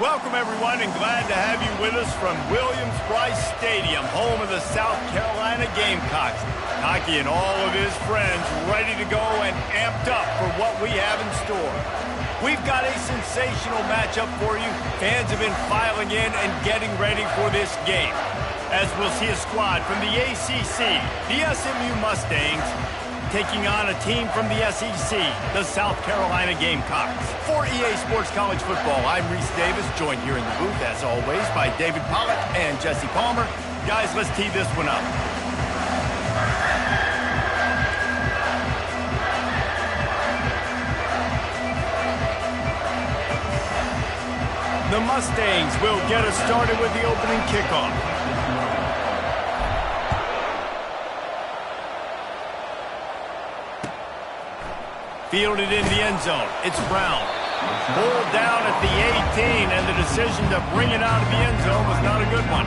Welcome, everyone, and glad to have you with us from Williams-Brice Stadium, home of the South Carolina Gamecocks. Hockey and all of his friends ready to go and amped up for what we have in store. We've got a sensational matchup for you. Fans have been filing in and getting ready for this game, as we'll see a squad from the ACC, the SMU Mustangs, taking on a team from the SEC, the South Carolina Gamecocks. For EA Sports College Football, I'm Reese Davis, joined here in the booth, as always, by David Pollack and Jesse Palmer. Guys, let's tee this one up. The Mustangs will get us started with the opening kickoff. Fielded in the end zone. It's Brown. Pulled down at the 18, and the decision to bring it out of the end zone was not a good one.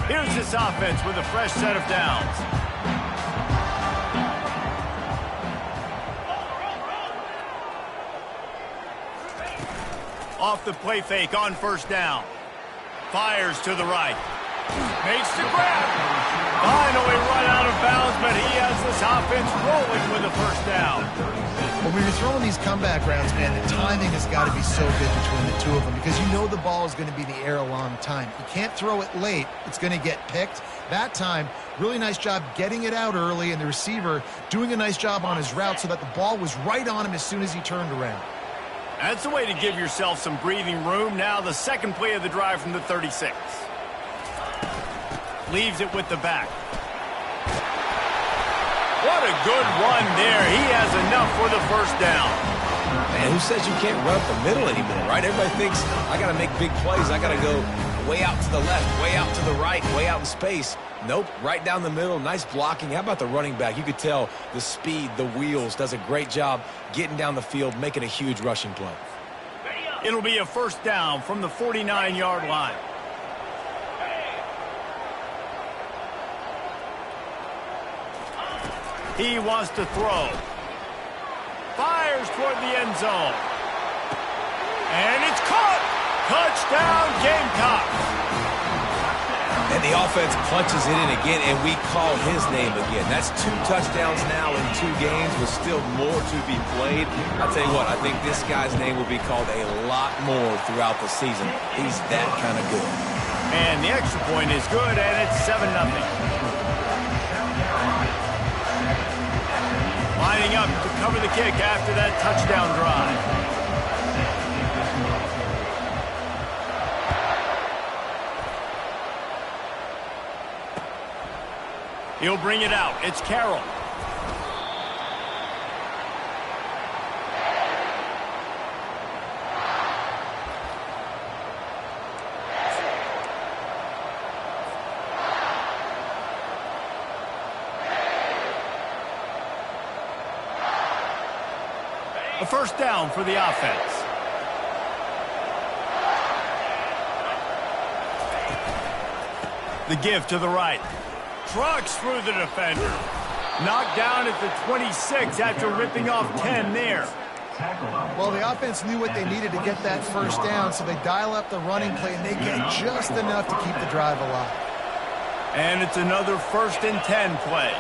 Here's this offense with a fresh set of downs. Off the play fake on first down. Fires to the right. Makes the grab. Finally run out of bounds, but he has this offense rolling with a first down. Well, when you're throwing these comeback rounds, man, the timing has got to be so good between the two of them because you know the ball is going to be in the air a long time. You can't throw it late. It's going to get picked. That time, really nice job getting it out early, and the receiver doing a nice job on his route so that the ball was right on him as soon as he turned around. That's the way to give yourself some breathing room. Now the second play of the drive from the 36. Leaves it with the back. What a good run there. He has enough for the first down. Man, who says you can't run up the middle anymore, right? Everybody thinks, I got to make big plays. I got to go way out to the left, way out to the right, way out in space. Nope, right down the middle, nice blocking. How about the running back? You could tell the speed, the wheels, does a great job getting down the field, making a huge rushing play. It'll be a first down from the 49-yard line. He wants to throw. Fires toward the end zone. And it's caught! Touchdown, Gamecocks! And the offense punches it in again, and we call his name again. That's 2 touchdowns now in 2 games with still more to be played. I'll tell you what, I think this guy's name will be called a lot more throughout the season. He's that kind of good. And the extra point is good, and it's 7-0. Lining up to cover the kick after that touchdown drive. He'll bring it out. It's Carroll. A first down for the offense. The give to the right. Trucks through the defender. Knocked down at the 26 after ripping off 10 there. Well, the offense knew what they needed to get that first down, so they dial up the running play, and they get just enough to keep the drive alive. And it's another 1st and 10 play.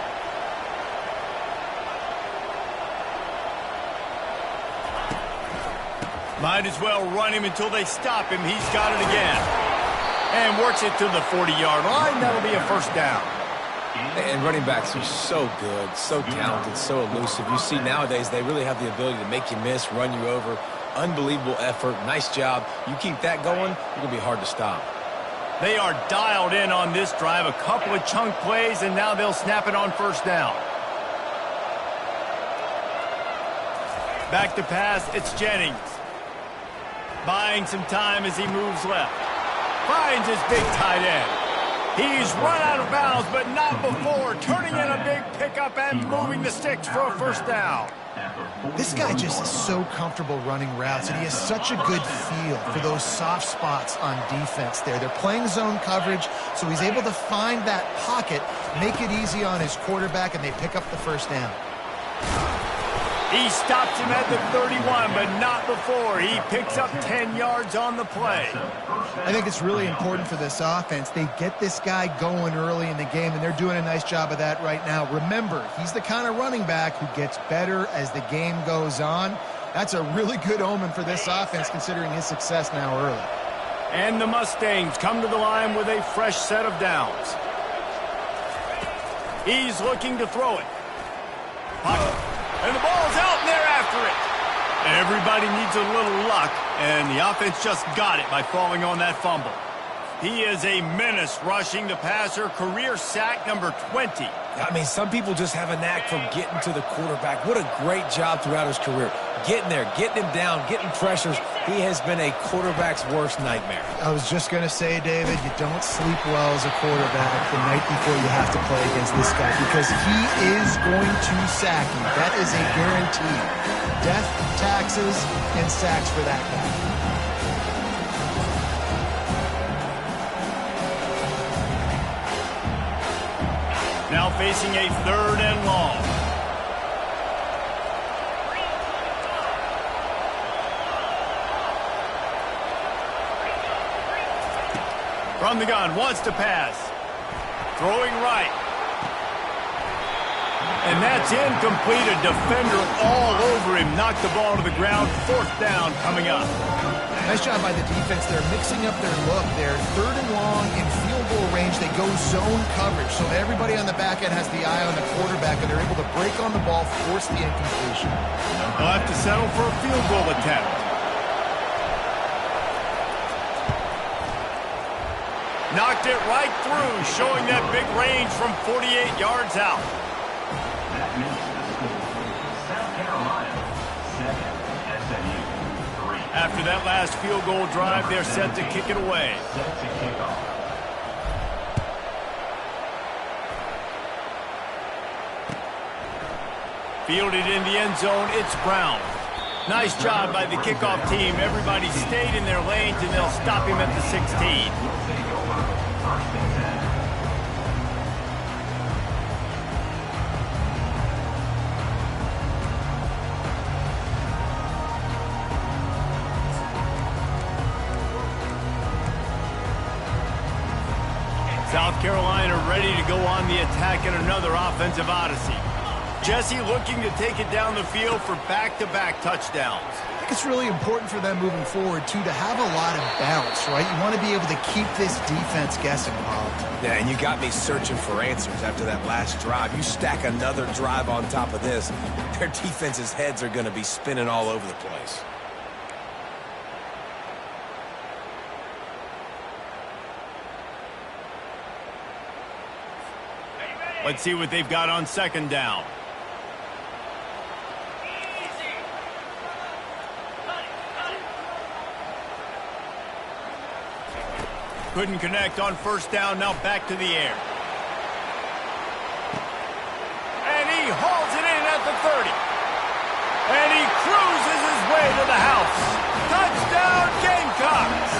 Might as well run him until they stop him. He's got it again. And works it to the 40-yard line. That'll be a first down. And running backs are so good, so talented, so elusive. You see nowadays they really have the ability to make you miss, run you over. Unbelievable effort. Nice job. You keep that going, it's going to be hard to stop. They are dialed in on this drive. A couple of chunk plays, and now they'll snap it on first down. Back to pass, it's Jennings. Buying some time as he moves left. Finds his big tight end. He's run out of bounds, but not before. Turning in a big pickup and moving the sticks for a first down. This guy just is so comfortable running routes, and he has such a good feel for those soft spots on defense there. They're playing zone coverage, so he's able to find that pocket, make it easy on his quarterback, and they pick up the first down. He stops him at the 31, but not before. He picks up 10 yards on the play. I think it's really important for this offense. They get this guy going early in the game, and they're doing a nice job of that right now. Remember, he's the kind of running back who gets better as the game goes on. That's a really good omen for this offense, considering his success now early. And the Mustangs come to the line with a fresh set of downs. He's looking to throw it. And the ball's out, and they're after it. Everybody needs a little luck, and the offense just got it by falling on that fumble. He is a menace rushing the passer, career sack number 20. I mean, some people just have a knack for getting to the quarterback. What a great job throughout his career. Getting there, getting him down, getting pressures. He has been a quarterback's worst nightmare. I was just going to say, David, you don't sleep well as a quarterback the night before you have to play against this guy, because he is going to sack you. That is a guarantee. Death, taxes, and sacks for that guy. Now facing a 3rd and long. From the gun, wants to pass. Throwing right. And that's incomplete. A defender all over him. Knocked the ball to the ground. 4th down coming up. Nice job by the defense. They're mixing up their look. They're 3rd and long in field goal range. They go zone coverage, so everybody on the back end has the eye on the quarterback, and they're able to break on the ball, force the incompletion. They'll have to settle for a field goal attempt. Knocked it right through, showing that big range from 48 yards out. After that last field goal drive, they're set to kick it away. Fielded in the end zone, it's Brown. Nice job by the kickoff team. Everybody stayed in their lanes, and they'll stop him at the 16. South Carolina ready to go on the attack in another offensive odyssey. Jesse looking to take it down the field for back-to-back touchdowns. I think it's really important for them moving forward, too, to have a lot of balance, right? You want to be able to keep this defense guessing, Bob. Yeah, and you got me searching for answers after that last drive. You stack another drive on top of this, their defense's heads are going to be spinning all over the place. Let's see what they've got on 2nd down. Couldn't connect on 1st down, now back to the air. And he hauls it in at the 30. And he cruises his way to the house. Touchdown, Gamecocks!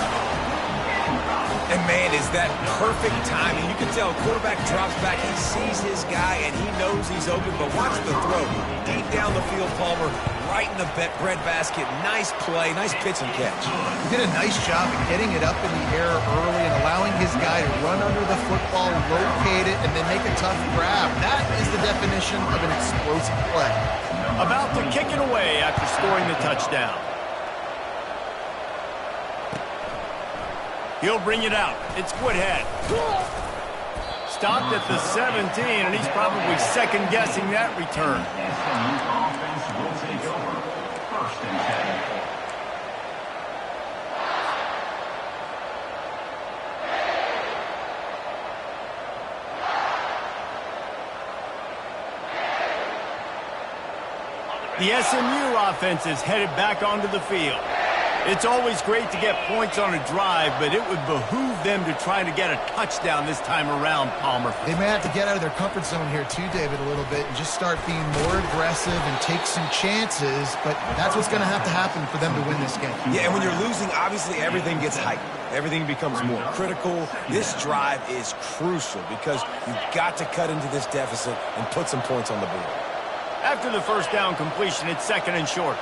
And, man, is that perfect timing. You can tell quarterback drops back. He sees his guy, and he knows he's open. But watch the throw. Deep down the field, Palmer, right in the breadbasket. Nice play, nice pitch and catch. He did a nice job of getting it up in the air early and allowing his guy to run under the football, locate it, and then make a tough grab. That is the definition of an explosive play. About to kick it away after scoring the touchdown. He'll bring it out. It's Woodhead. Stopped at the 17, and he's probably second-guessing that return. The SMU offense is headed back onto the field. It's always great to get points on a drive, but it would behoove them to try to get a touchdown this time around, Palmer. They may have to get out of their comfort zone here too, David, a little bit and just start being more aggressive and take some chances, but that's what's going to have to happen for them to win this game. Yeah, and when you're losing, obviously everything gets heightened. Everything becomes more critical. This drive is crucial because you've got to cut into this deficit and put some points on the board. After the first down completion, it's 2nd and short.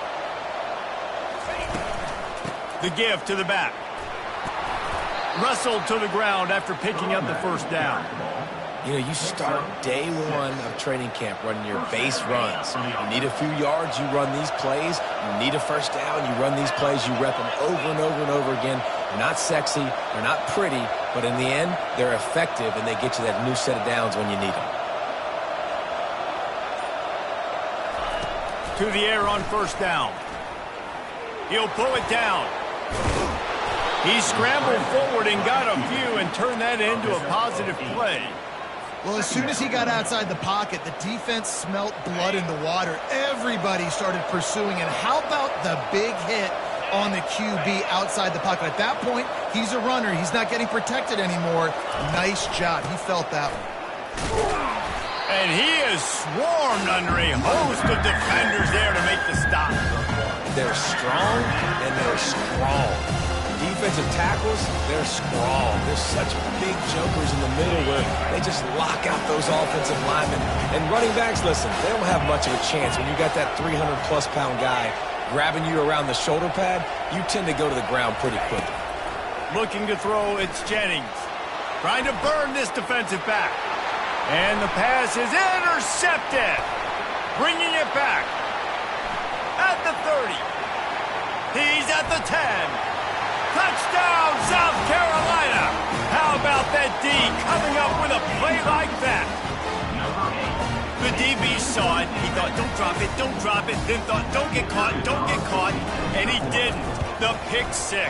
The give to the back. Wrestled to the ground after picking up the first down. You know, you start day one of training camp running your base runs. You need a few yards, you run these plays. You need a first down, you run these plays. You rep them over and over and over again. They're not sexy, they're not pretty, but in the end, they're effective, and they get you that new set of downs when you need them. To the air on first down. He'll pull it down. He scrambled forward and got a few and turned that into a positive play. Well, as soon as he got outside the pocket, the defense smelt blood in the water. Everybody started pursuing, and how about the big hit on the QB outside the pocket? At that point, he's a runner. He's not getting protected anymore. Nice job. He felt that one. And he is swarmed under a host of defenders there to make the stop. They're strong, and they're strong. Defensive tackles, they're strong. They're such big jokers in the middle where they just lock out those offensive linemen. And running backs, listen, they don't have much of a chance. When you got that 300-plus pound guy grabbing you around the shoulder pad, you tend to go to the ground pretty quickly. Looking to throw, it's Jennings. Trying to burn this defensive back. And the pass is intercepted. Bringing it back. At the 30. He's at the 10. Touchdown, South Carolina. How about that D coming up with a play like that? The DB saw it. He thought, don't drop it, don't drop it. Then thought, don't get caught, don't get caught. And he didn't. The pick 6.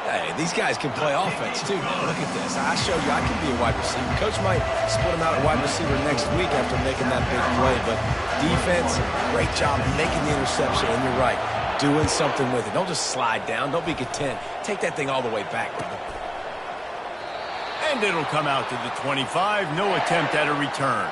Hey, these guys can play offense, too. Look at this. I showed you I can be a wide receiver. Coach might split him out at wide receiver next week after making that big play. But defense, great job making the interception. And you're right, doing something with it. Don't just slide down. Don't be content. Take that thing all the way back, brother. And it'll come out to the 25. No attempt at a return.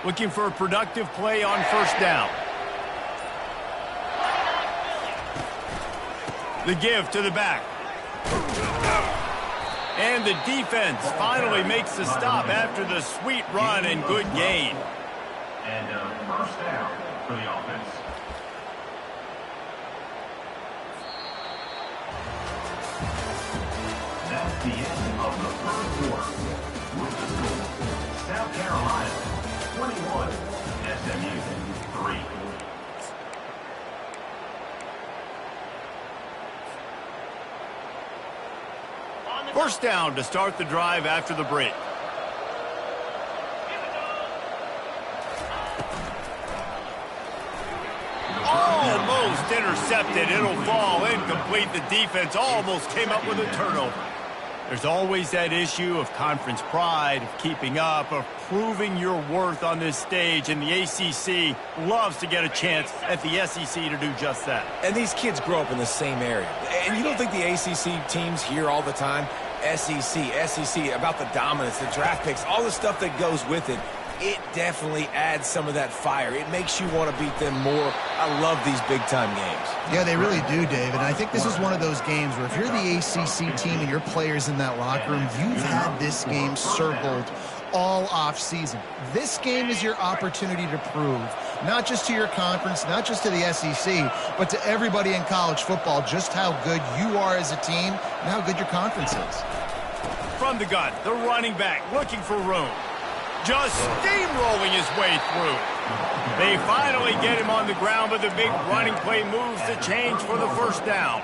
Looking for a productive play on first down. The give to the back. And the defense finally makes the stop after the sweet run and good gain. And first down for the offense. That's the end of the first quarter. With the score, South Carolina 21, SMU 3. First down to start the drive after the break. Almost intercepted. It'll fall incomplete. The defense almost came up with a turnover. There's always that issue of conference pride, of keeping up, of proving your worth on this stage, and the ACC loves to get a chance at the SEC to do just that. And these kids grow up in the same area. And you don't think the ACC teams hear all the time, SEC, about the dominance, the draft picks, all the stuff that goes with it. It definitely adds some of that fire. It makes you want to beat them more. I love these big-time games. Yeah, they really do, David. And I think this is one of those games where if you're the ACC team and your players in that locker room, you've had this game circled all off-season. This game is your opportunity to prove, not just to your conference, not just to the SEC, but to everybody in college football, just how good you are as a team and how good your conference is. From the gun, the running back looking for room. Just steamrolling his way through. They finally get him on the ground, but the big running play moves the change for the first down.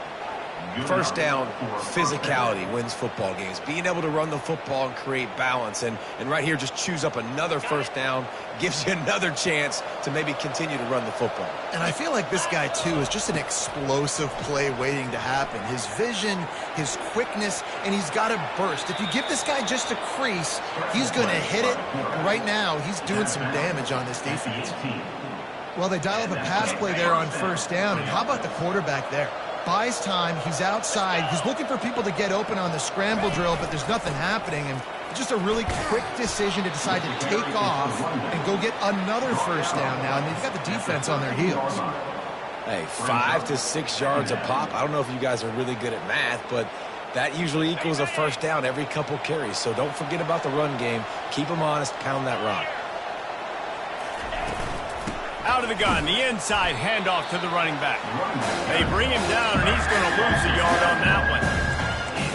First down, physicality wins football games. Being able to run the football and create balance. And right here, just choose up another first down, gives you another chance to maybe continue to run the football. And I feel like this guy, too, is just an explosive play waiting to happen. His vision, his quickness, and he's got a burst. If you give this guy just a crease, he's going to hit it. And right now, he's doing some damage on this defense. Well, they dial up a pass play there on first down. And how about the quarterback there? Buys time, he's outside, he's looking for people to get open on the scramble drill, but there's nothing happening, and just a really quick decision to decide to take off and go get another first down now, and they've got the defense on their heels. Hey, 5 to 6 yards a pop. I don't know if you guys are really good at math, but that usually equals a first down every couple carries, so don't forget about the run game. Keep them honest, pound that rock. Out of the gun, the inside handoff to the running back. They bring him down, and he's going to lose a yard on that one.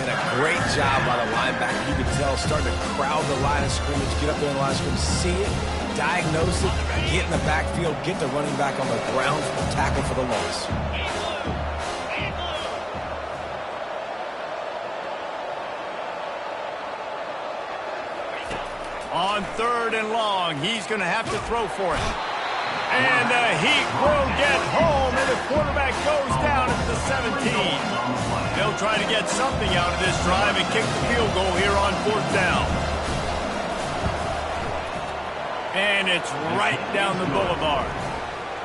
And a great job by the linebacker. You can tell starting to crowd the line of scrimmage, get up there in the line of scrimmage, see it, diagnose it, get in the backfield, get the running back on the ground, tackle for the loss. On 3rd and long, he's going to have to throw for it. And the Heat will get home, and the quarterback goes down at the 17. They'll try to get something out of this drive and kick the field goal here on 4th down. And it's right down the boulevard.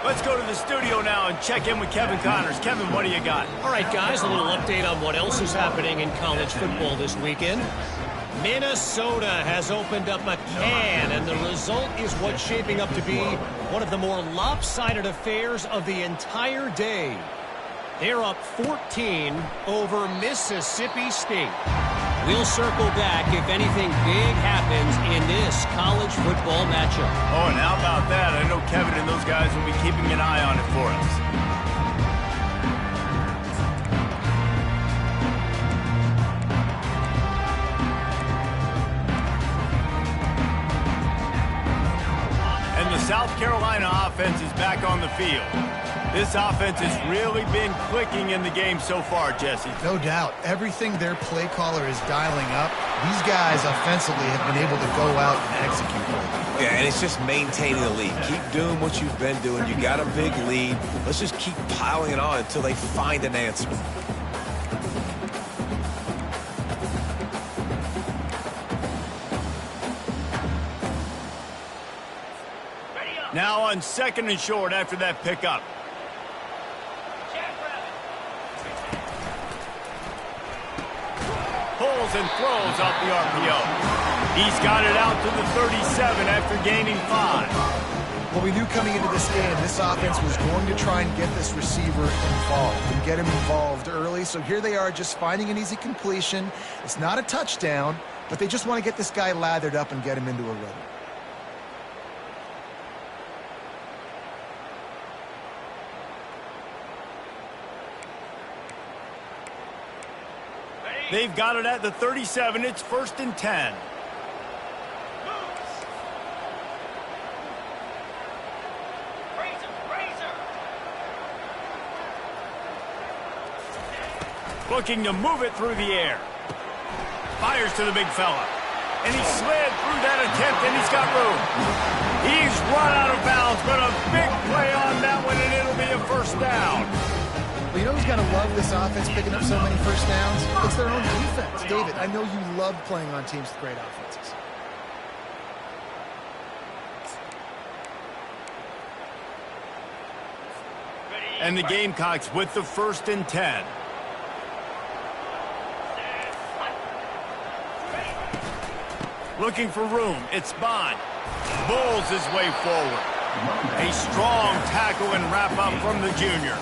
Let's go to the studio now and check in with Kevin Connors. Kevin, what do you got? All right, guys, a little update on what else is happening in college football this weekend. Minnesota has opened up a can, and the result is what's shaping up to be one of the more lopsided affairs of the entire day. They're up 14 over Mississippi State. We'll circle back if anything big happens in this college football matchup. Oh, and how about that? I know Kevin and those guys will be keeping an eye on it for us. South Carolina offense is back on the field. This offense has really been clicking in the game so far, Jesse. No doubt. Everything their play caller is dialing up, these guys offensively have been able to go out and execute. Yeah, and it's just maintaining the lead. Keep doing what you've been doing. You got a big lead. Let's just keep piling it on until they find an answer. Now on 2nd and short after that pickup. Pulls and throws off the RPO. He's got it out to the 37 after gaining 5. Well, we knew coming into this game, this offense was going to try and get this receiver involved and get him involved early. So here they are just finding an easy completion. It's not a touchdown, but they just want to get this guy lathered up and get him into a rhythm. They've got it at the 37. It's 1st and 10. Looking to move it through the air. Fires to the big fella. And he slid through that attempt, and he's got room. He's run out of bounds, but a big play on that one, and it'll be a 1st down. Well, you know who's got to love this offense picking up so many first downs? It's their own defense. David, I know you love playing on teams with great offenses. And the Gamecocks with the 1st and 10. Looking for room. It's Bond. Bulls his way forward. A strong tackle and wrap up from the junior.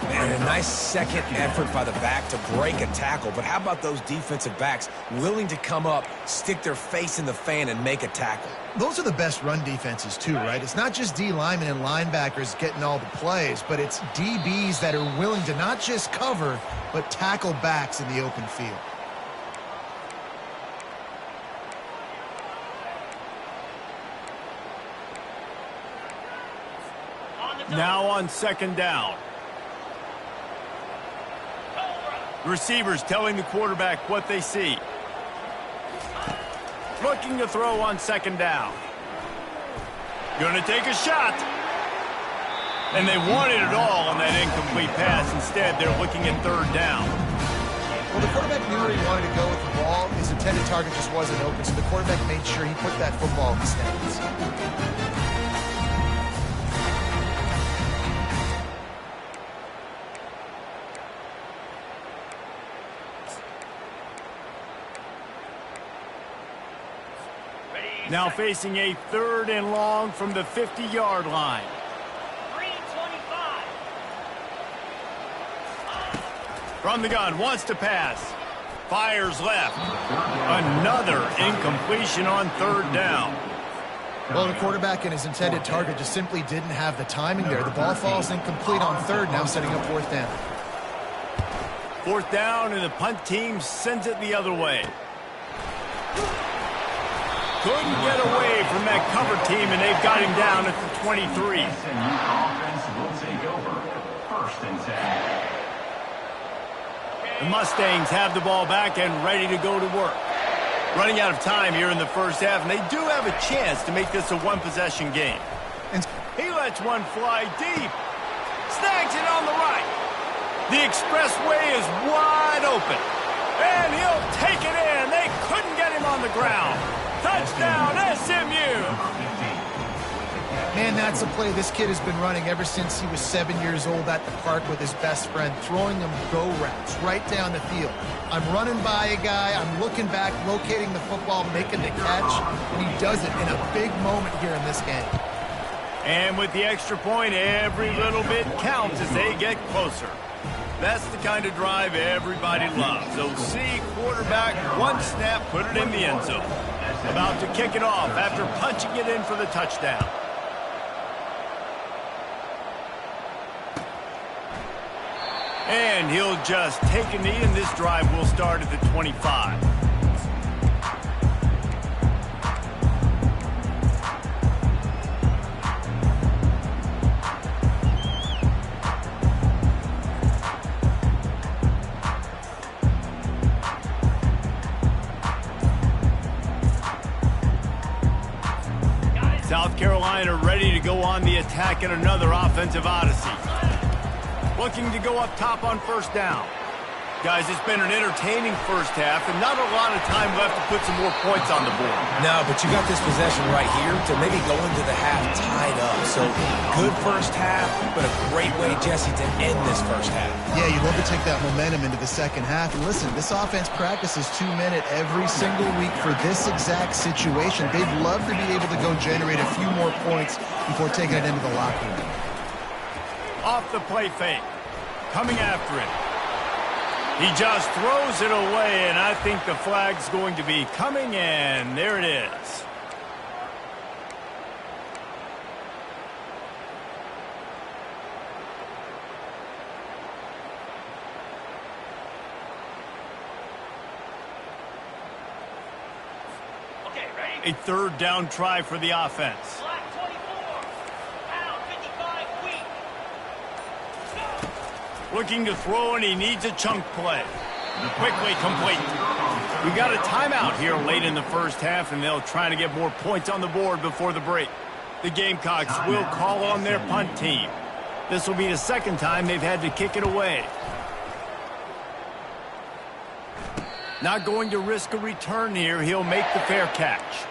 And a nice second effort by the back to break a tackle. But how about those defensive backs willing to come up, stick their face in the fan, and make a tackle? Those are the best run defenses, too, right? It's not just D linemen and linebackers getting all the plays, but it's DBs that are willing to not just cover, but tackle backs in the open field. Now on 2nd down. Receivers telling the quarterback what they see. Looking to throw on second down. Going to take a shot. And they wanted it all on that incomplete pass. Instead, they're looking at third down. Well, the quarterback knew where he wanted to go with the ball. His intended target just wasn't open, so the quarterback made sure he put that football in the stands. Now facing a 3rd and long from the 50-yard line. From the gun, wants to pass. Fires left. Another incompletion on third down. Well, the quarterback and his intended target just simply didn't have the timing there. The ball falls incomplete on third, now setting up fourth down. Fourth down, and the punt team sends it the other way. Couldn't get away from that cover team, and they've got him down at the 23. SMU offense will take over. 1st and 10. The Mustangs have the ball back and ready to go to work. Running out of time here in the first half, and they do have a chance to make this a one-possession game. And he lets one fly deep. Snags it on the right. The expressway is wide open. And he'll take it in. They couldn't get him on the ground. Touchdown, SMU! Man, that's a play this kid has been running ever since he was 7 years old at the park with his best friend, throwing them go routes right down the field. I'm running by a guy, I'm looking back, locating the football, making the catch, and he does it in a big moment here in this game. And with the extra point, every little bit counts as they get closer. That's the kind of drive everybody loves. OC quarterback, one snap, put it in the end zone. About to kick it off after punching it in for the touchdown. And he'll just take a knee, and this drive will start at the 25. South Carolina ready to go on the attack in another offensive odyssey. Looking to go up top on first down. Guys, it's been an entertaining first half and not a lot of time left to put some more points on the board. No, but you got this possession right here to maybe go into the half tied up. So good first half, but a great way, Jesse, to end this first half. Yeah, you'd love to take that momentum into the second half. And listen, this offense practices 2-minute every single week for this exact situation. They'd love to be able to go generate a few more points before taking it into the locker room. Off the play fake. Coming after it. He just throws it away, and I think the flag's going to be coming in. There it is. Okay, ready? A third down try for the offense. Black 24. Pound 55 weak. Looking to throw, and he needs a chunk play. Quickly complete. We got a timeout here late in the first half, and they'll try to get more points on the board before the break. The Gamecocks will call on their punt team. This will be the second time they've had to kick it away. Not going to risk a return here. He'll make the fair catch.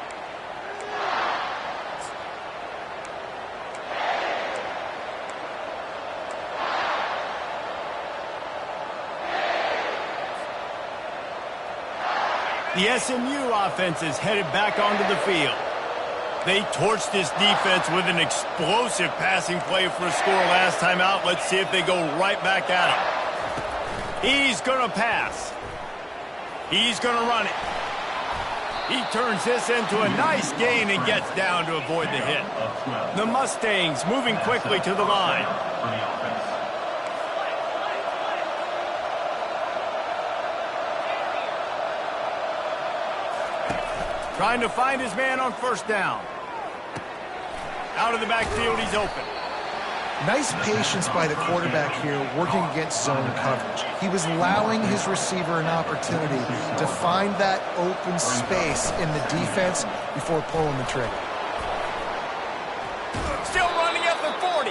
The SMU offense is headed back onto the field. They torched this defense with an explosive passing play for a score last time out. Let's see if they go right back at him. He's going to pass. He's going to run it. He turns this into a nice gain and gets down to avoid the hit. The Mustangs moving quickly to the line. Trying to find his man on first down. Out of the backfield, he's open. Nice patience by the quarterback here working against zone coverage. He was allowing his receiver an opportunity to find that open space in the defense before pulling the trigger. Still running at the 40.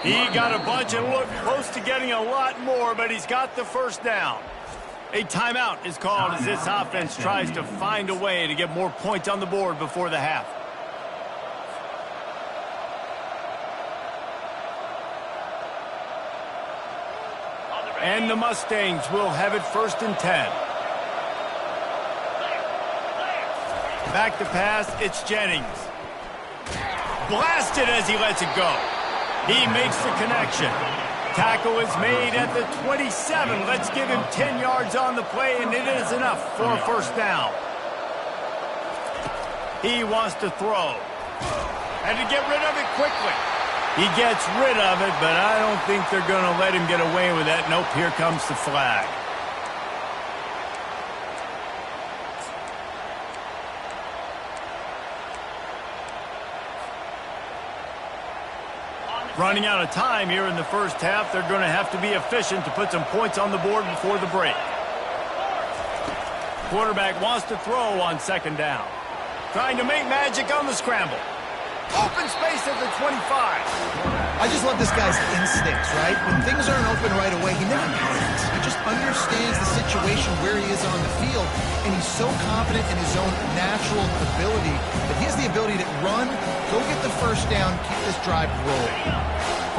He got a bunch and looked close to getting a lot more, but he's got the first down. A timeout is called as this offense tries to find a way to get more points on the board before the half. And the Mustangs will have it 1st and 10. Back to pass, it's Jennings. Blasted as he lets it go. He makes the connection. Tackle is made at the 27. Let's give him 10 yards on the play, and it is enough for a first down. He wants to throw. And to get rid of it quickly. He gets rid of it, but I don't think they're going to let him get away with that. Nope, here comes the flag. Running out of time here in the first half. They're going to have to be efficient to put some points on the board before the break. Quarterback wants to throw on 2nd down. Trying to make magic on the scramble. Open space at the 25. I just love this guy's instincts, right? When things aren't open right away, he never panics. He just understands the situation where he is on the field, and he's so confident in his own natural ability that he has the ability to run, go get the first down, keep this drive rolling.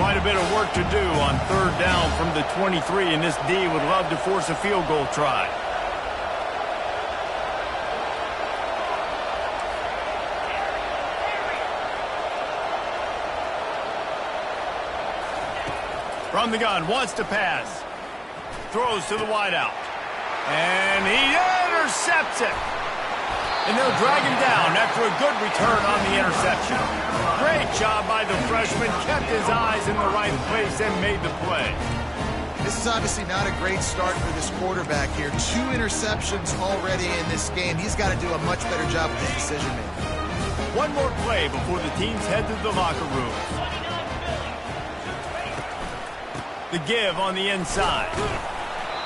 Quite a bit of work to do on 3rd down from the 23, and this D would love to force a field goal try. From the gun, wants to pass. Throws to the wideout. And he intercepts it. And they'll drag him down after a good return on the interception. Great job by the freshman. Kept his eyes in the right place and made the play. This is obviously not a great start for this quarterback here. 2 interceptions already in this game. He's got to do a much better job with his decision-making. One more play before the teams head to the locker room. The give on the inside.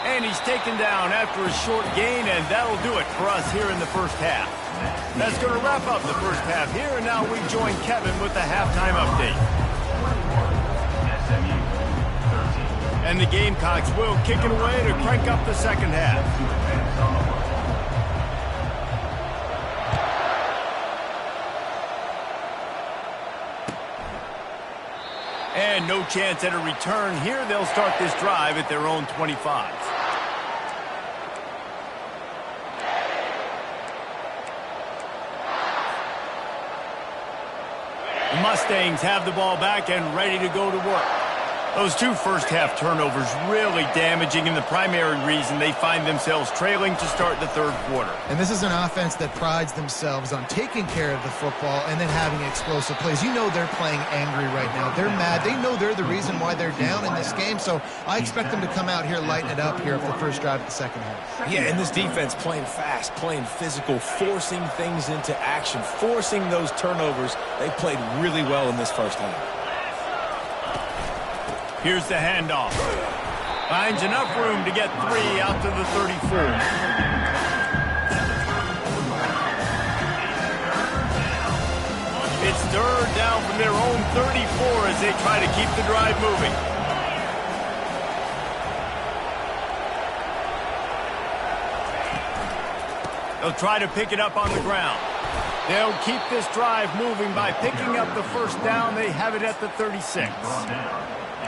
And he's taken down after a short gain, and that'll do it for us here in the first half. That's going to wrap up the first half here, and now we join Kevin with the halftime update. And the Gamecocks will kick it away to crank up the second half. And no chance at a return here. They'll start this drive at their own 25. The Mustangs have the ball back and ready to go to work. Those 2 first-half turnovers really damaging, and the primary reason they find themselves trailing to start the 3rd quarter. And this is an offense that prides themselves on taking care of the football and then having explosive plays. You know they're playing angry right now. They're mad. They know they're the reason why they're down in this game, so I expect them to come out here, lighten it up here for the first drive of the second half. Yeah, and this defense playing fast, playing physical, forcing things into action, forcing those turnovers. They played really well in this first half. Here's the handoff. Finds enough room to get 3 out to the 34. It's 3rd down from their own 34 as they try to keep the drive moving. They'll try to pick it up on the ground. They'll keep this drive moving by picking up the first down. They have it at the 36.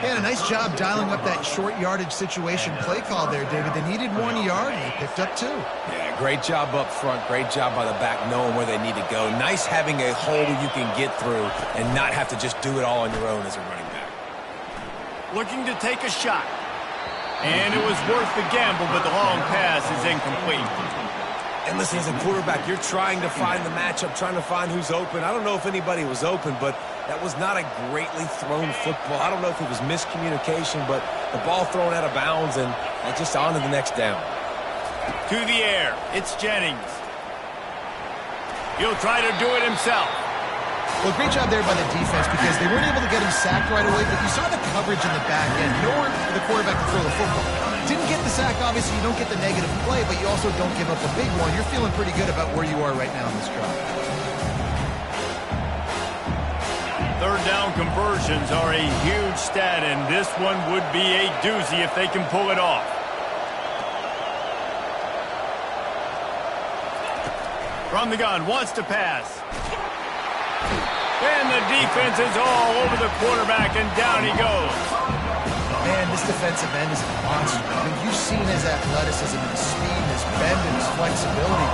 Yeah, a nice job dialing up that short yardage situation play call there, David. They needed 1 yard, and they picked up 2. Yeah, great job up front. Great job by the back knowing where they need to go. Nice having a hole you can get through and not have to just do it all on your own as a running back. Looking to take a shot. And it was worth the gamble, but the long pass is incomplete. And listen, as a quarterback, you're trying to find the matchup, trying to find who's open. I don't know if anybody was open, but that was not a greatly thrown football. I don't know if it was miscommunication, but the ball thrown out of bounds and just on to the next down. To the air, it's Jennings. He'll try to do it himself. Well, great job there by the defense because they weren't able to get him sacked right away, but you saw the coverage in the back end. Nowhere for the quarterback to throw the football. Didn't get the sack, obviously. You don't get the negative play, but you also don't give up a big one. You're feeling pretty good about where you are right now in this drive. Third down conversions are a huge stat, and this one would be a doozy if they can pull it off. From the gun, wants to pass. And the defense is all over the quarterback, and down he goes. Man, this defensive end is a monster. I mean, you've seen his athleticism and his speed and his bend and his flexibility.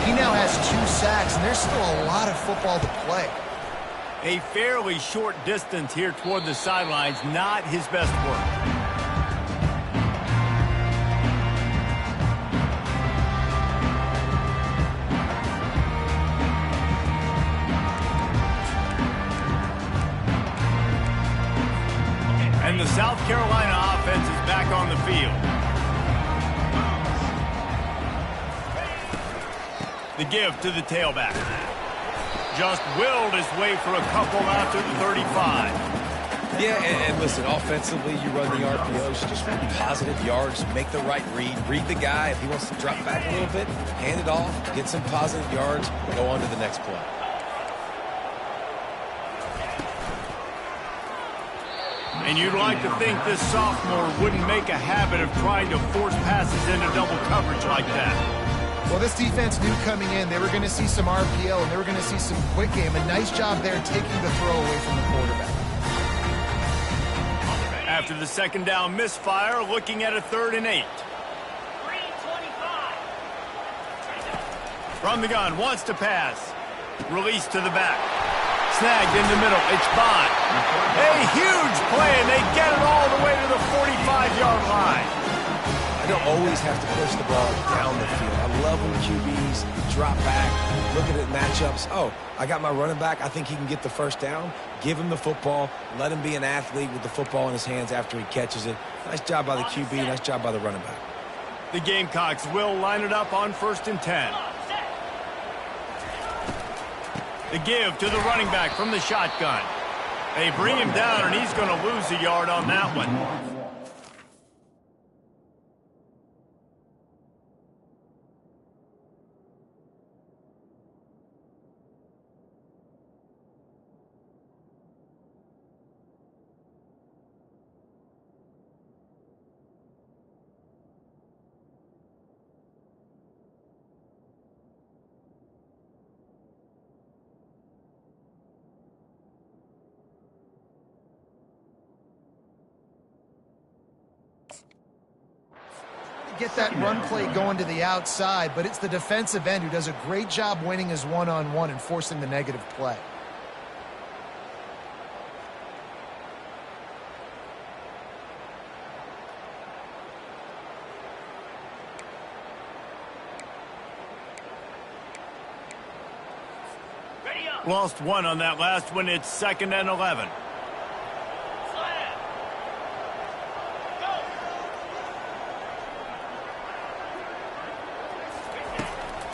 He now has 2 sacks, and there's still a lot of football to play. A fairly short distance here toward the sidelines, not his best work. And the South Carolina offense is back on the field. The give to the tailback. Just willed his way for a couple out to the 35. Yeah, and listen, offensively, you run the RPOs, you just run positive yards, make the right read the guy. If he wants to drop back a little bit, hand it off, get some positive yards, go on to the next play. And you'd like to think this sophomore wouldn't make a habit of trying to force passes into double coverage like that. Well, this defense knew coming in they were going to see some RPO and they were going to see some quick game. A nice job there taking the throw away from the quarterback. After the second down misfire, looking at a 3rd and 8. From the gun, wants to pass. Release to the back. Snagged in the middle. It's Bond. A huge play, and they get it all the way to the 45-yard line. I don't always have to push the ball down the field. I love when QBs drop back, look at it matchups. Oh, I got my running back. I think he can get the first down. Give him the football. Let him be an athlete with the football in his hands after he catches it. Nice job by the QB. Nice job by the running back. The Gamecocks will line it up on 1st and 10. The give to the running back from the shotgun. They bring him down, and he's going to lose a yard on that one. Get that run play going to the outside, but it's the defensive end who does a great job winning his one-on-one and forcing the negative play. Lost 1 on that last one. It's 2nd and 11.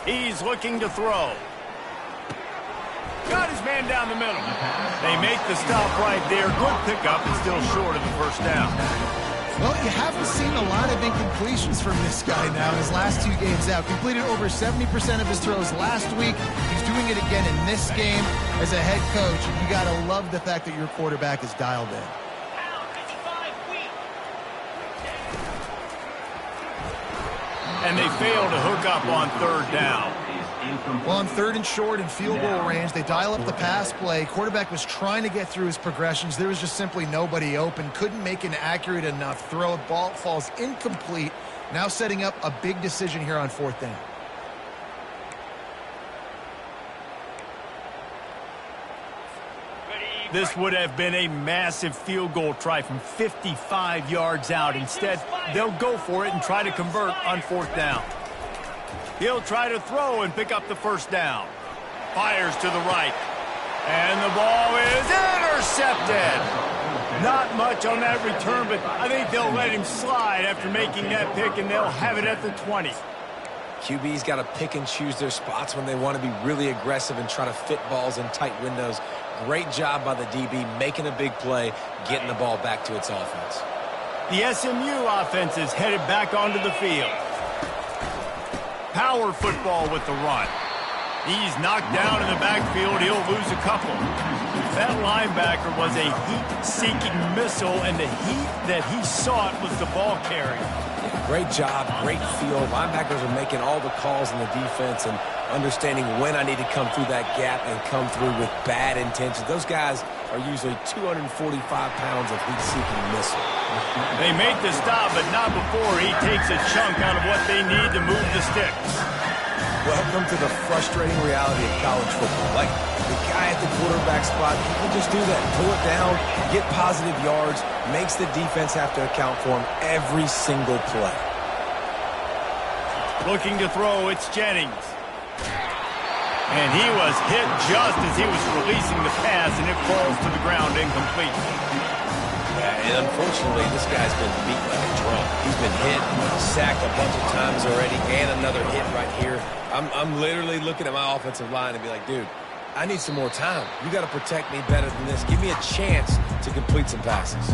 He's looking to throw. Got his man down the middle. They make the stop right there. Good pickup, and still short of the first down. Well, you haven't seen a lot of incompletions from this guy now his last 2 games out. Completed over 70% of his throws last week. He's doing it again in this game. As a head coach, you got to love the fact that your quarterback is dialed in. And they fail to hook up on 3rd down. Well, on 3rd and short and field goal range, they dial up the pass play. Quarterback was trying to get through his progressions. There was just simply nobody open. Couldn't make an accurate enough throw. Ball falls incomplete. Now setting up a big decision here on 4th down. This would have been a massive field goal try from 55 yards out. Instead, they'll go for it and try to convert on 4th down. He'll try to throw and pick up the first down. Fires to the right. And the ball is intercepted. Not much on that return, but I think they'll let him slide after making that pick, and they'll have it at the 20. QB's got to pick and choose their spots when they want to be really aggressive and try to fit balls in tight windows. Great job by the DB, making a big play, getting the ball back to its offense. The SMU offense is headed back onto the field. Power football with the run. He's knocked down in the backfield. He'll lose a couple. That linebacker was a heat-seeking missile, and the heat that he sought was the ball carrier. Yeah, great job, great feel. Linebackers are making all the calls in the defense and understanding when I need to come through that gap and come through with bad intentions. Those guys are usually 245 pounds of heat-seeking missile. They make the stop, but not before he takes a chunk out of what they need to move the sticks. Welcome to the frustrating reality of college football. Like, the guy at the quarterback spot, he can just do that. Pull it down, get positive yards, makes the defense have to account for him every single play. Looking to throw, it's Jennings. And he was hit just as he was releasing the pass, and it falls to the ground incomplete. Yeah, and unfortunately, this guy's been beat like a drum. He's been hit, sacked a bunch of times already, and another hit right here. I'm literally looking at my offensive line and be like, dude, I need some more time. You got to protect me better than this. Give me a chance to complete some passes.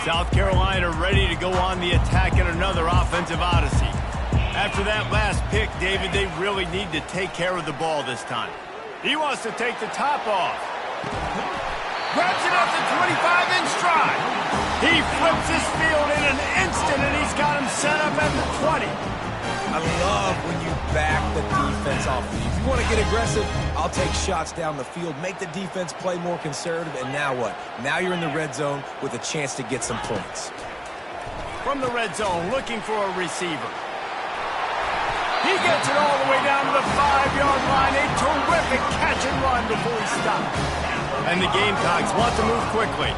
South Carolina ready to go on the attack in another offensive odyssey. After that last pick, David, they really need to take care of the ball this time. He wants to take the top off. Grabs it up the 25-inch stride. He flips his field in an instant, and he's got him set up at the 20. I love when you back the defense off of you. If you want to get aggressive, I'll take shots down the field, make the defense play more conservative, and now what? Now you're in the red zone with a chance to get some points. From the red zone, looking for a receiver. He gets it all the way down to the 5-yard line. A terrific catch and run before he stops. And the Gamecocks want to move quickly.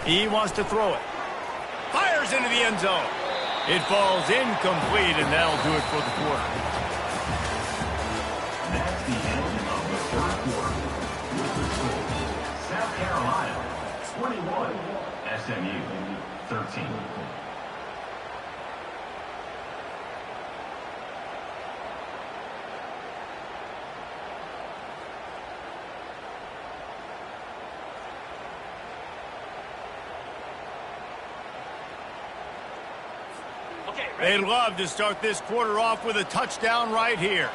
He wants to throw it. Fires into the end zone. It falls incomplete, and that'll do it for the quarter. That's the end of the third quarter. With the score, South Carolina 21, SMU 13. They'd love to start this quarter off with a touchdown right here.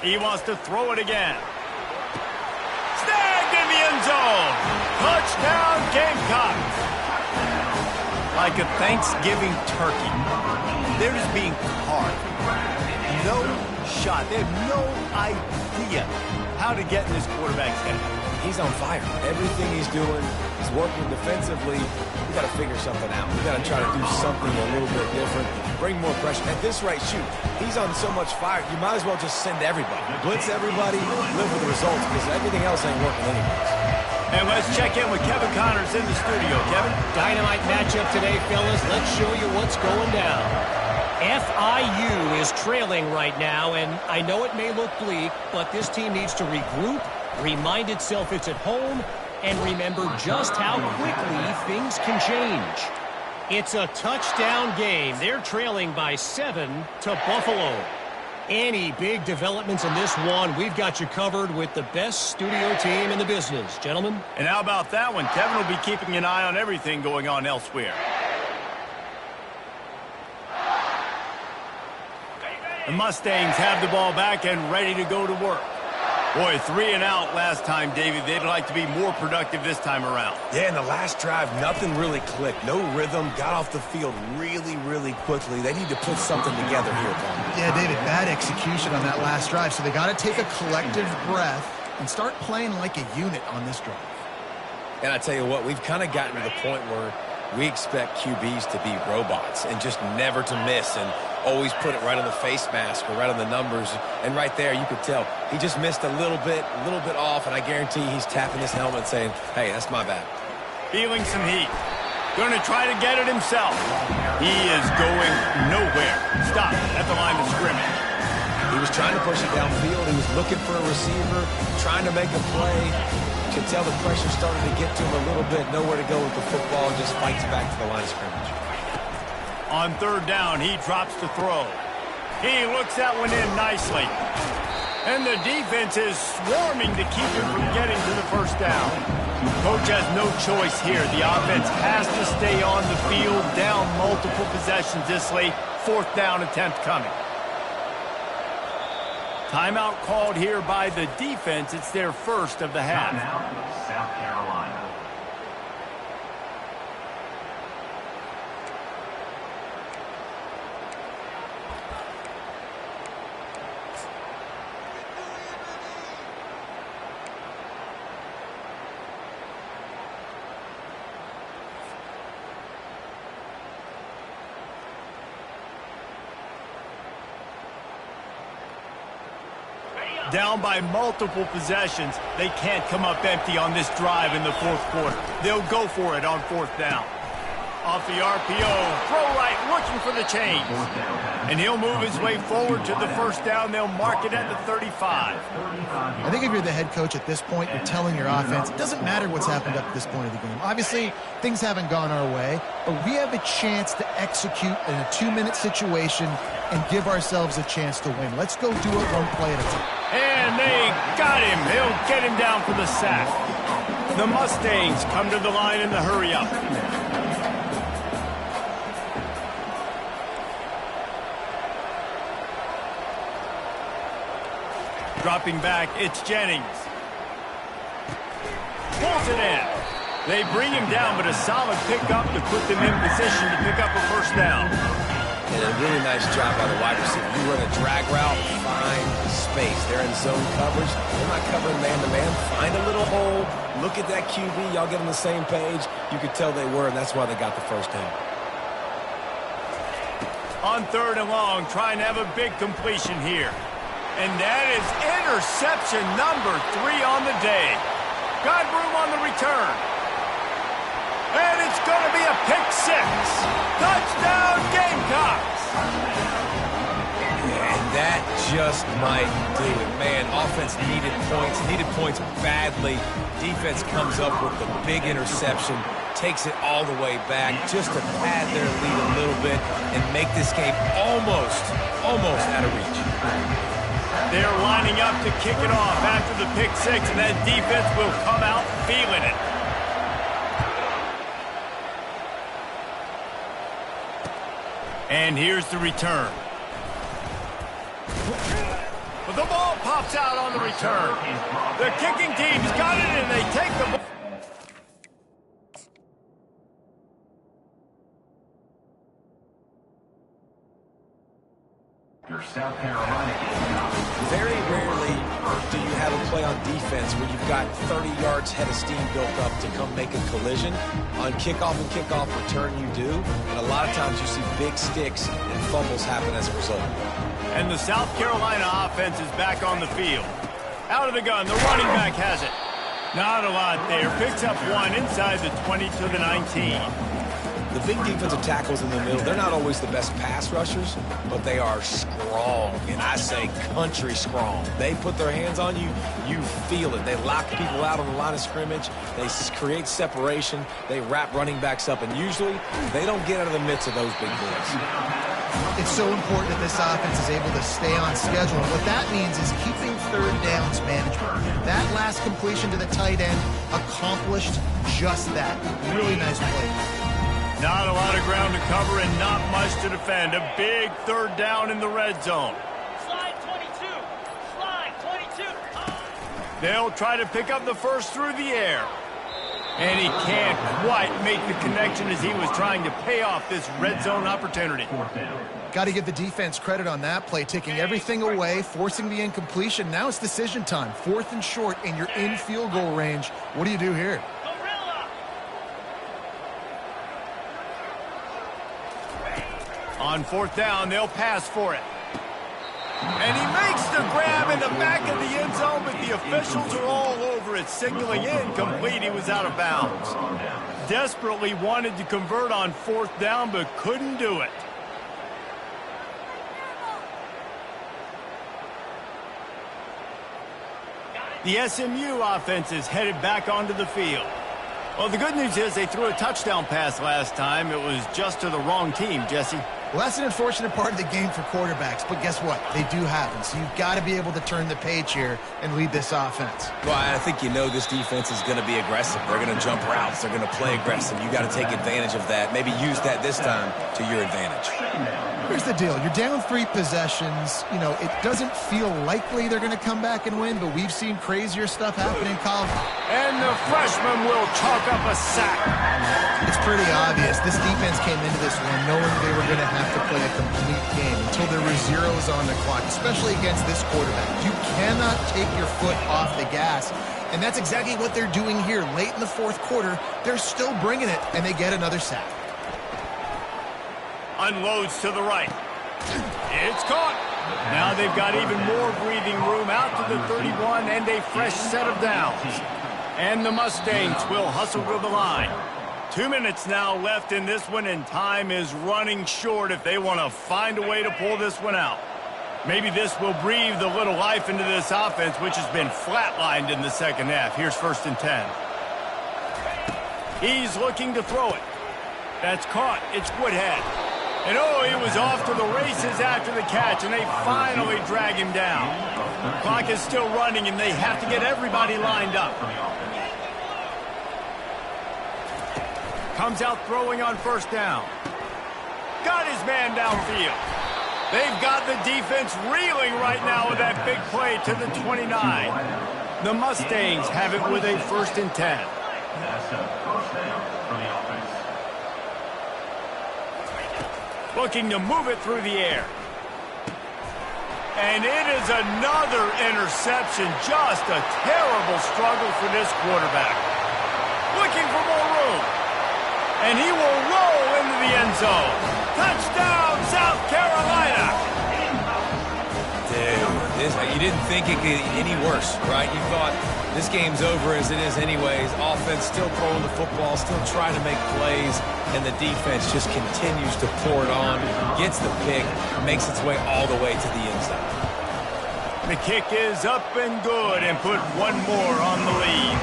He wants to throw it again. Snagged in the end zone. Touchdown, Gamecocks. Like a Thanksgiving turkey. They're just being carved. No shot. They have no idea how to get in this quarterback's head. He's on fire. Everything he's doing, he's working defensively. We got to figure something out. We got to try to do something a little bit different, bring more pressure. At this rate, shoot, he's on so much fire, you might as well just send everybody. Blitz everybody, live with the results, because everything else ain't working anyways. And let's check in with Kevin Connors in the studio. Kevin? Dynamite matchup today, fellas. Let's show you what's going down. FIU is trailing right now, and I know it may look bleak, but this team needs to regroup, remind itself it's at home, and remember just how quickly things can change. It's a touchdown game. They're trailing by 7 to Buffalo. Any big developments in this one, we've got you covered with the best studio team in the business. Gentlemen? And how about that one? Kevin will be keeping an eye on everything going on elsewhere. The Mustangs have the ball back and ready to go to work. Boy, 3 and out last time, David. They'd like to be more productive this time around. Yeah, in the last drive, nothing really clicked. No rhythm, got off the field really, really quickly. They need to put something together here, Tom. Yeah, David, bad execution on that last drive, so they got to take a collective breath and start playing like a unit on this drive. And I tell you what, we've kind of gotten to the point where we expect QBs to be robots and just never to miss and always put it right on the face mask or right on the numbers. And right there, you could tell he just missed a little bit off, and I guarantee he's tapping his helmet saying, hey, that's my bad. Feeling some heat. Going to try to get it himself. He is going nowhere. Stop at the line of scrimmage. He was trying to push it downfield. He was looking for a receiver, trying to make a play. You can tell the pressure started to get to him a little bit. Nowhere to go with the football. Just fights back to the line of scrimmage. On third down, he drops to throw. He looks that one in nicely. And the defense is swarming to keep him from getting to the first down. Coach has no choice here. The offense has to stay on the field, down multiple possessions this late. Fourth down attempt coming. Timeout called here by the defense. It's their first of the half. Timeout, South Carolina. Down by multiple possessions. They can't come up empty on this drive in the fourth quarter. They'll go for it on fourth down. Off the RPO, throw right, looking for the change. And he'll move his way forward to the first down. They'll mark it at the 35. I think if you're the head coach at this point, you're telling your offense, it doesn't matter what's happened up to this point of the game. Obviously, things haven't gone our way, but we have a chance to execute in a 2-minute situation and give ourselves a chance to win. Let's go do it one play at a time. And they got him. He'll get him down for the sack. The Mustangs come to the line in the hurry-up. Dropping back, it's Jennings. Pulls it in. They bring him down, but a solid pickup to put them in position to pick up a first down. And a really nice job by the wide receiver. You run a drag route, find space. They're in zone coverage. They're not covering man-to-man. Find a little hole. Look at that QB. Y'all get on the same page. You could tell they were, and that's why they got the first down. On third and long, trying to have a big completion here. And that is interception number 3 on the day. Got room on the return. And it's going to be a pick 6. Touchdown Gamecocks. And that just might do it. Man, offense needed points badly. Defense comes up with the big interception, takes it all the way back just to pad their lead a little bit and make this game almost out of reach. They're lining up to kick it off after the pick 6, and that defense will come out feeling it. And here's the return. But the ball pops out on the return. The kicking team's got it, and they take the ball. Your South Carolina Very rarely do you have a play on defense where you've got 30 yards head of steam built up to come make a collision. On kickoff and kickoff return you do, and a lot of times you see big sticks and fumbles happen as a result. And the South Carolina offense is back on the field. Out of the gun, the running back has it. Not a lot there. Picks up 1 inside the 20 to the 19. The big defensive tackles in the middle, they're not always the best pass rushers, but they are strong, and I say country strong. They put their hands on you, you feel it. They lock people out on the line of scrimmage. They create separation. They wrap running backs up, and usually they don't get out of the midst of those big boys. It's so important that this offense is able to stay on schedule. And what that means is keeping third downs management. That last completion to the tight end accomplished just that. Really nice play. Not a lot of ground to cover and not much to defend. A big third down in the red zone. Slide 22. Slide 22. They'll try to pick up the first through the air. And he can't quite make the connection as he was trying to pay off this red zone opportunity. Got to give the defense credit on that play, taking everything away, forcing the incompletion. Now it's decision time. 4th and short, and you're in field goal range. What do you do here? On 4th down, they'll pass for it. And he makes the grab in the back of the end zone, but the officials are all over it's signaling incomplete. He was out of bounds. Desperately wanted to convert on 4th down, but couldn't do it. The SMU offense is headed back onto the field. Well, the good news is they threw a touchdown pass last time. It was just to the wrong team, Jesse. Well, that's an unfortunate part of the game for quarterbacks, but guess what? They do happen, so you've got to be able to turn the page here and lead this offense. Well, I think you know this defense is going to be aggressive. They're going to jump routes. They're going to play aggressive. You got to take advantage of that. Maybe use that this time to your advantage. Here's the deal. You're down 3 possessions. You know, it doesn't feel likely they're going to come back and win, but we've seen crazier stuff happen in college. And the freshman will chalk up a sack. It's pretty obvious. This defense came into this one knowing they were going to have to play a complete game until there were zeros on the clock, especially against this quarterback. You cannot take your foot off the gas, and that's exactly what they're doing here. Late in the 4th quarter, they're still bringing it, and they get another sack. Unloads to the right. It's caught. Now they've got even more breathing room out to the 31 and a fresh set of downs. And the Mustangs will hustle to the line. 2 minutes now left in this one, and time is running short if they want to find a way to pull this one out. Maybe this will breathe a little life into this offense, which has been flatlined in the second half. Here's 1st and 10. He's looking to throw it. That's caught. It's Woodhead. And oh, he was off to the races after the catch, and they finally drag him down. The clock is still running, and they have to get everybody lined up. Comes out throwing on 1st down. Got his man downfield. They've got the defense reeling right now with that big play to the 29. The Mustangs have it with a 1st and 10. That's a 1st down for the offense. Looking to move it through the air. And it is another interception. Just a terrible struggle for this quarterback. Looking for more room. And he will roll into the end zone. Touchdown, South Carolina. Dude, you didn't think it could get any worse, right? You thought this game's over as it is anyways. Offense still throwing the football, still trying to make plays, and the defense just continues to pour it on, gets the pick, makes its way all the way to the end zone. The kick is up and good, and put one more on the lead.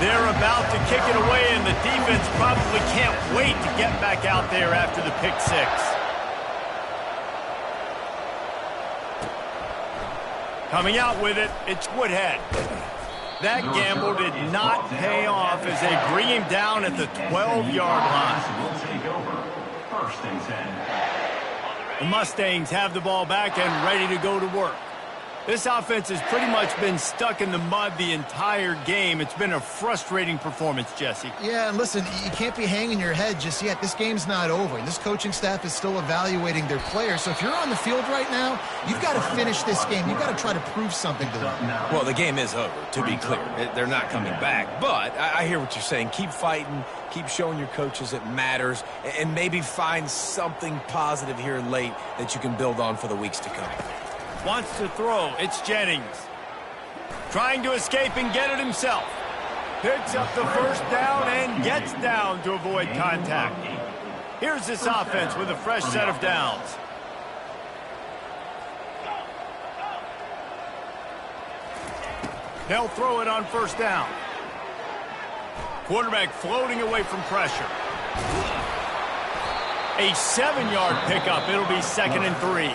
They're about to kick it away, and the defense probably can't wait to get back out there after the pick 6. Coming out with it, it's Woodhead. That gamble did not pay off as they bring him down at the 12-yard line. Will take over 1st and 10. The Mustangs have the ball back and ready to go to work. This offense has pretty much been stuck in the mud the entire game. It's been a frustrating performance, Jesse. Yeah, and listen, you can't be hanging your head just yet. This game's not over. This coaching staff is still evaluating their players. So if you're on the field right now, you've got to finish this game. You've got to try to prove something to them. Well, the game is over, to be clear. They're not coming back. But I hear what you're saying. Keep fighting. Keep showing your coaches it matters. And maybe find something positive here late that you can build on for the weeks to come. Wants to throw. It's Jennings. Trying to escape and get it himself. Picks up the 1st down and gets down to avoid contact. Here's this offense with a fresh set of downs. They'll throw it on 1st down. Quarterback floating away from pressure. A 7-yard pickup. It'll be 2nd and 3.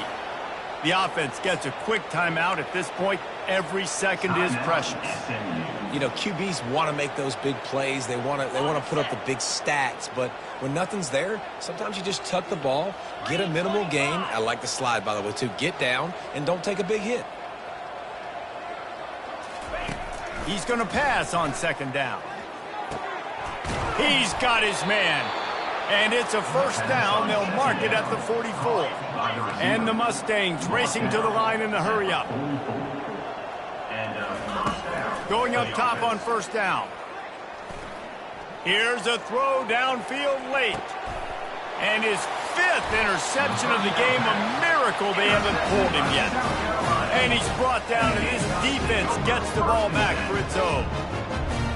The offense gets a quick timeout at this point. Every second is precious. You know, QBs want to make those big plays. They want to put up the big stats. But when nothing's there, sometimes you just tuck the ball, get a minimal gain. I like the slide, by the way, too. Get down and don't take a big hit. He's going to pass on 2nd down. He's got his man. And it's a 1st down. They'll mark it at the 44. And the Mustangs racing to the line in the hurry-up. Going up top on 1st down. Here's a throw downfield late. And his 5th interception of the game. A miracle they haven't pulled him yet. And he's brought down, and this defense gets the ball back for its own.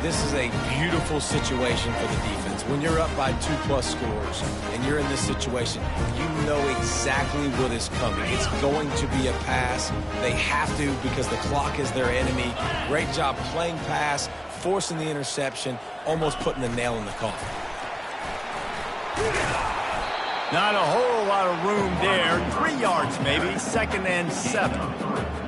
This is a beautiful situation for the defense. When you're up by 2+ scores and you're in this situation, you know exactly what is coming. It's going to be a pass. They have to because the clock is their enemy. Great job playing pass, forcing the interception, almost putting the nail in the coffin. Not a whole lot of room there. 3 yards maybe, 2nd and 7.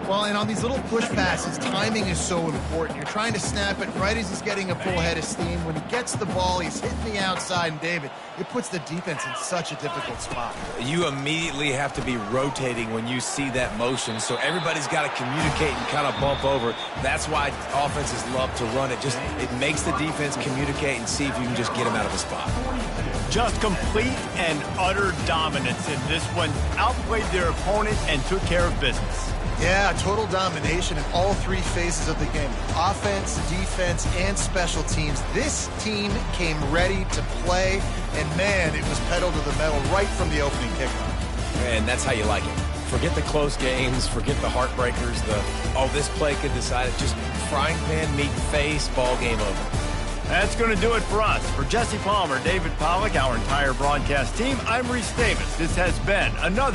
Well, and on these little push passes, timing is so important. You're trying to snap it right as he's getting a full head of steam. When he gets the ball, he's hitting the outside, and David, it puts the defense in such a difficult spot. You immediately have to be rotating when you see that motion, so everybody's got to communicate and kind of bump over. That's why offenses love to run it. It makes the defense communicate and see if you can just get him out of the spot. Just complete and utter dominance in this one. Outplayed their opponent and took care of business. Yeah, total domination in all 3 phases of the game. Offense, defense, and special teams. This team came ready to play, and man, it was pedal to the metal right from the opening kickoff. And that's how you like it. Forget the close games, forget the heartbreakers, this play could decide it. Just frying pan, meet face, ball game over. That's going to do it for us. For Jesse Palmer, David Pollack, our entire broadcast team, I'm Reese Davis. This has been another